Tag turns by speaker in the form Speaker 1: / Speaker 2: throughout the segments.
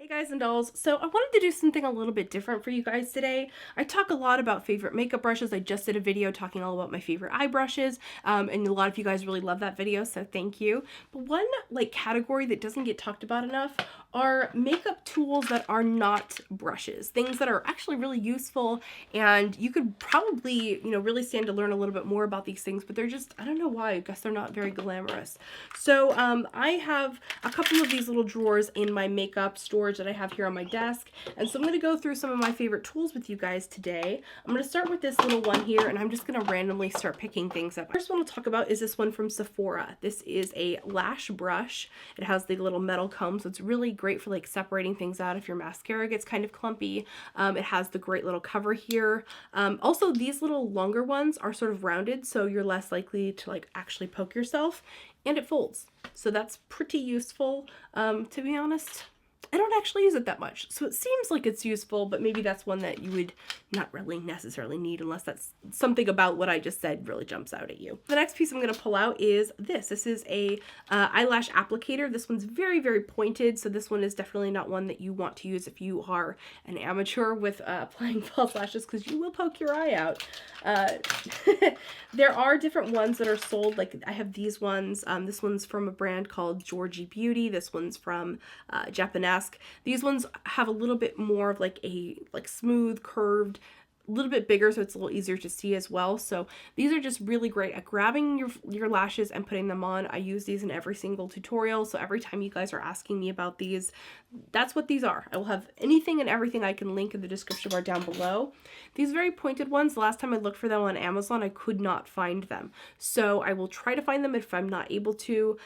Speaker 1: Guys and dolls, so I wanted to do something a little bit different for you guys today. I talk a lot about favorite makeup brushes. I just did a video talking all about my favorite eye brushes, and a lot of you guys really love that video, so thank you. But one category that doesn't get talked about enough are makeup tools that are not brushes, things that are actually really useful, and you could probably, really stand to learn a little bit more about these things, but they're just, I don't know why, I guess they're not very glamorous. So I have a couple of these little drawers in my makeup storage that I have here on my desk, and so I'm going to go through some of my favorite tools with you guys today. I'm going to start with this little one here, and I'm just going to randomly start picking things up. First one I'll talk about is this one from Sephora. This is a lash brush. It has the little metal comb, so it's really great for separating things out if your mascara gets kind of clumpy. It has the great little cover here. Also, these little longer ones are sort of rounded, so you're less likely to actually poke yourself, and it folds. So that's pretty useful. To be honest, I don't actually use it that much, so it seems like it's useful, but maybe that's one that you would not really necessarily need unless that's something about what I just said really jumps out at you. The next piece I'm going to pull out is this. This is a eyelash applicator. This one's very, very pointed, so this one is definitely not one that you want to use if you are an amateur with applying false lashes, because you will poke your eye out. There are different ones that are sold. I have these ones. This one's from a brand called Georgie Beauty. This one's from Japanese. These ones have a little bit more of a smooth, curved, a little bit bigger, so it's a little easier to see as well. So these are just really great at grabbing your lashes and putting them on. I use these in every single tutorial, so every time you guys are asking me about these, that's what these are. I will have anything and everything I can link in the description bar down below. These very pointed ones, the last time I looked for them on Amazon, I could not find them. So I will try to find them if I'm not able to.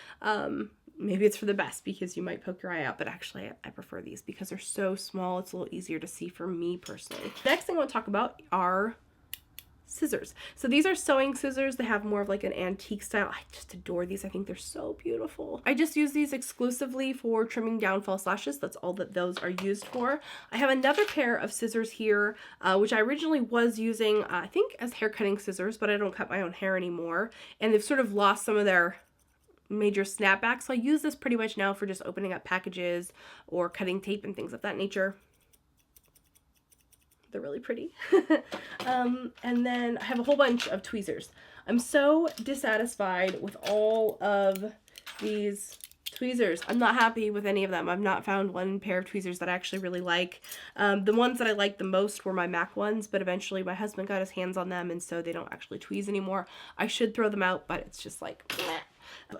Speaker 1: Maybe it's for the best because you might poke your eye out, but actually I prefer these because they're so small. It's a little easier to see for me personally. Next thing I want to talk about are scissors. So these are sewing scissors. They have more of an antique style. I just adore these. I think they're so beautiful. I just use these exclusively for trimming down false lashes. That's all that those are used for. I have another pair of scissors here, which I originally was using, I think, as hair cutting scissors, but I don't cut my own hair anymore. And they've sort of lost some of their major snapback, so I use this pretty much now for just opening up packages or cutting tape and things of that nature. They're really pretty. And then I have a whole bunch of tweezers. I'm so dissatisfied with all of these tweezers. I'm not happy with any of them. I've not found one pair of tweezers that I actually really like. The ones that I liked the most were my MAC ones, but eventually my husband got his hands on them, and so they don't actually tweeze anymore. I should throw them out, but it's just bleh.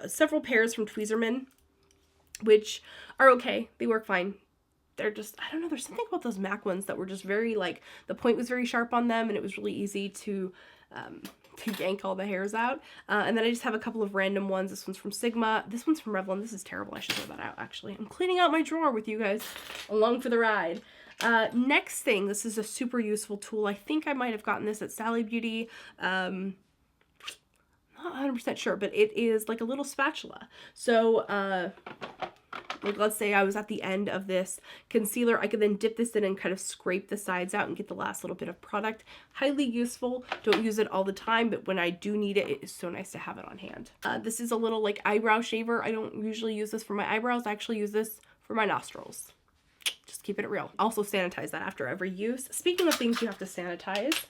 Speaker 1: Several pairs from Tweezerman, which are okay. They work fine. They're just, I don't know, there's something about those MAC ones that were just very, the point was very sharp on them, and it was really easy to yank all the hairs out. And then I just have a couple of random ones. This one's from Sigma. This one's from Revlon. This is terrible. I should throw that out, actually. I'm cleaning out my drawer with you guys along for the ride. Next thing, this is a super useful tool. I think I might have gotten this at Sally Beauty. Not 100% sure, but it is like a little spatula. So, let's say I was at the end of this concealer, I could then dip this in and kind of scrape the sides out and get the last little bit of product. Highly useful. Don't use it all the time, but when I do need it, it is so nice to have it on hand. This is a little eyebrow shaver. I don't usually use this for my eyebrows. I actually use this for my nostrils. Just keeping it real. Also sanitize that after every use. Speaking of things you have to sanitize,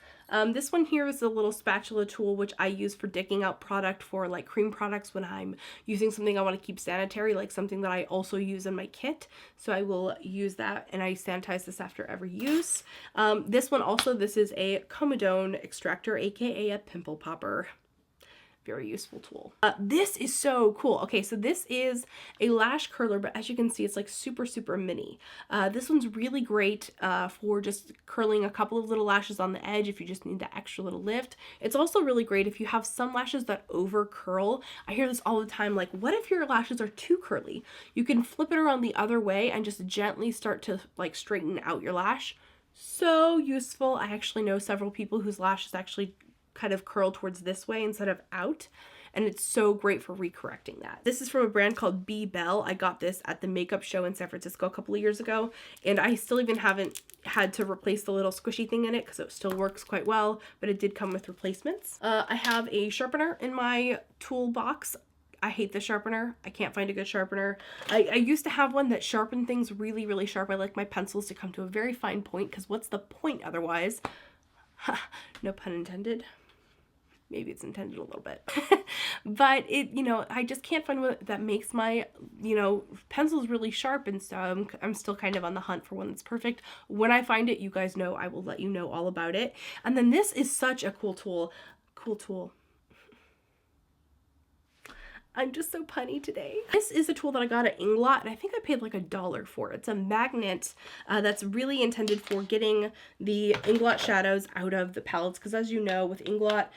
Speaker 1: this one here is a little spatula tool, which I use for digging out product for cream products when I'm using something I want to keep sanitary, something that I also use in my kit. So I will use that, and I sanitize this after every use. This one also, this is a Comedone Extractor, aka a pimple popper. Very useful tool. This is so cool. Okay, so this is a lash curler, but as you can see, it's super, super mini. This one's really great for just curling a couple of little lashes on the edge if you just need that extra little lift. It's also really great if you have some lashes that over curl. I hear this all the time, what if your lashes are too curly? You can flip it around the other way and just gently start to straighten out your lash. So useful. I actually know several people whose lashes actually kind of curl towards this way instead of out, and it's so great for recorrecting that. This is from a brand called B Bell. I got this at the makeup show in San Francisco a couple of years ago, and I still even haven't had to replace the little squishy thing in it because it still works quite well, but it did come with replacements. I have a sharpener in my toolbox. I hate the sharpener. I can't find a good sharpener. I used to have one that sharpened things really, really sharp. I like my pencils to come to a very fine point, because what's the point otherwise? No pun intended. Maybe it's intended a little bit. But it, you know, I just can't find one that makes my, you know, pencils really sharp, and so I'm still kind of on the hunt for one that's perfect. When I find it, you guys know, I will let you know all about it. And then this is such a cool tool. Cool tool. I'm just so punny today. This is a tool that I got at Inglot, and I think I paid like $1 for it. It's a magnet that's really intended for getting the Inglot shadows out of the palettes, because as you know, with Inglot,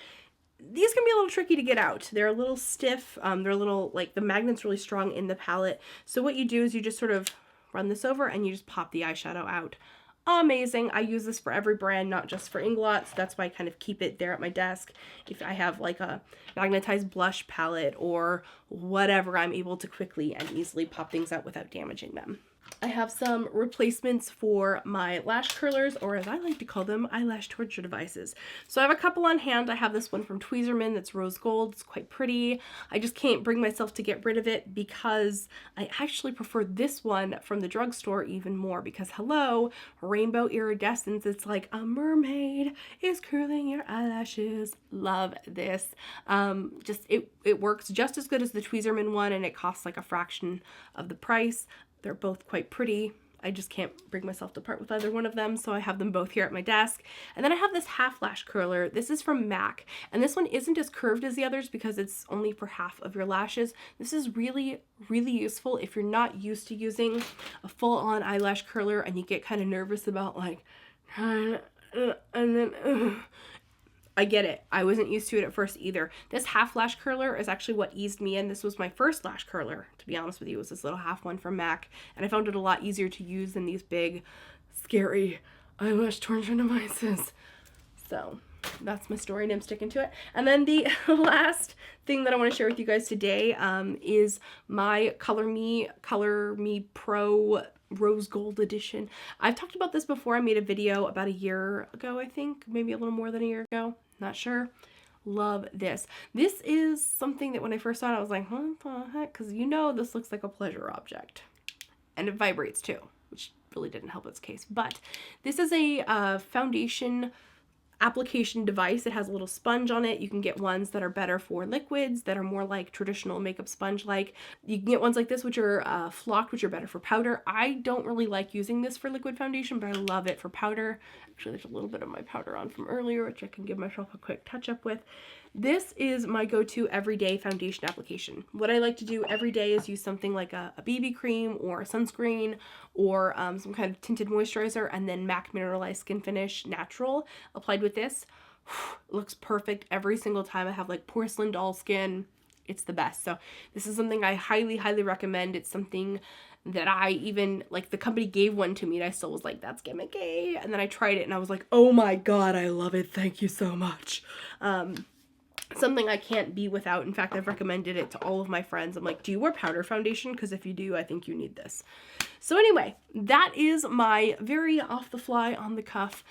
Speaker 1: these can be a little tricky to get out. They're a little stiff. They're a little, like, the magnet's really strong in the palette. So what you do is you just sort of run this over and you just pop the eyeshadow out. Amazing. I use this for every brand, not just for Inglot, so that's why I kind of keep it there at my desk. If I have like a magnetized blush palette or whatever, I'm able to quickly and easily pop things out without damaging them. I have some replacements for my lash curlers, or as I like to call them, eyelash torture devices. So I have a couple on hand. I have this one from Tweezerman that's rose gold. It's quite pretty. I just can't bring myself to get rid of it because I actually prefer this one from the drugstore even more, because hello, rainbow iridescence. It's like a mermaid is curling your eyelashes. Love this. It works just as good as the Tweezerman one, and it costs like a fraction of the price. They're both quite pretty. I just can't bring myself to part with either one of them, so I have them both here at my desk. And then I have this half lash curler. This is from MAC, and this one isn't as curved as the others because it's only for half of your lashes. This is really, really useful if you're not used to using a full-on eyelash curler and you get kind of nervous about like, and then, I get it. I wasn't used to it at first either. This half lash curler is actually what eased me in. This was my first lash curler, to be honest with you. It was this little half one from MAC, and I found it a lot easier to use than these big, scary eyelash torture devices. So that's my story, and I'm sticking to it. And then the last thing that I want to share with you guys today is my Colorme Pro Rose Gold Edition. I've talked about this before. I made a video about a year ago, I think, maybe a little more than a year ago. Not sure. Love this. This is something that when I first saw it, I was like, what the heck? Because you know this looks like a pleasure object. And it vibrates too, which really didn't help its case. But this is a foundation application device. It has a little sponge on it. You can get ones that are better for liquids, that are more like traditional makeup sponge like. You can get ones like this which are flocked, which are better for powder. I don't really like using this for liquid foundation, but I love it for powder. Actually, there's a little bit of my powder on from earlier, which I can give myself a quick touch up with. This is my go-to everyday foundation application. What I like to do every day is use something like a BB cream or a sunscreen or some kind of tinted moisturizer, and then MAC Mineralized Skin Finish Natural applied with this. It looks perfect every single time. I have like porcelain doll skin. It's the best. So this is something I highly, highly recommend. It's something that I even, like, the company gave one to me and I still was like, that's gimmicky. And then I tried it and I was like, oh my God, I love it. Thank you so much. Something I can't be without. In fact, I've recommended it to all of my friends. I'm like, do you wear powder foundation? Because if you do, I think you need this. So anyway, that is my very off the fly, on the cuff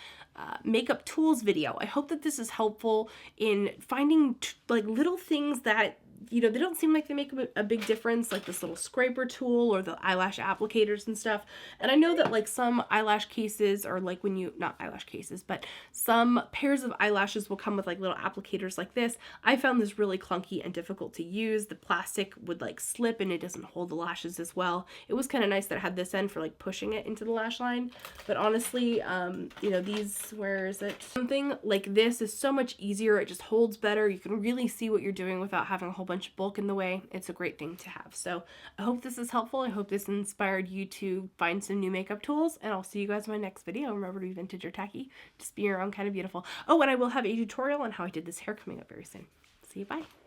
Speaker 1: makeup tools video. I hope that this is helpful in finding like little things that, you know, they don't seem like they make a big difference, like this little scraper tool or the eyelash applicators and stuff. And I know that like some eyelash cases, or like when you, not eyelash cases, but some pairs of eyelashes will come with like little applicators like this. I found this really clunky and difficult to use. The plastic would like slip and it doesn't hold the lashes as well. It was kind of nice that I had this end for like pushing it into the lash line. But honestly, you know, these, where is it? Something like this is so much easier. It just holds better. You can really see what you're doing without having a whole bunch of bulk in the way. It's a great thing to have. So I hope this is helpful. I hope this inspired you to find some new makeup tools, and I'll see you guys in my next video. Remember to be vintage or tacky. Just be your own kind of beautiful. Oh, and I will have a tutorial on how I did this hair coming up very soon. See you, bye.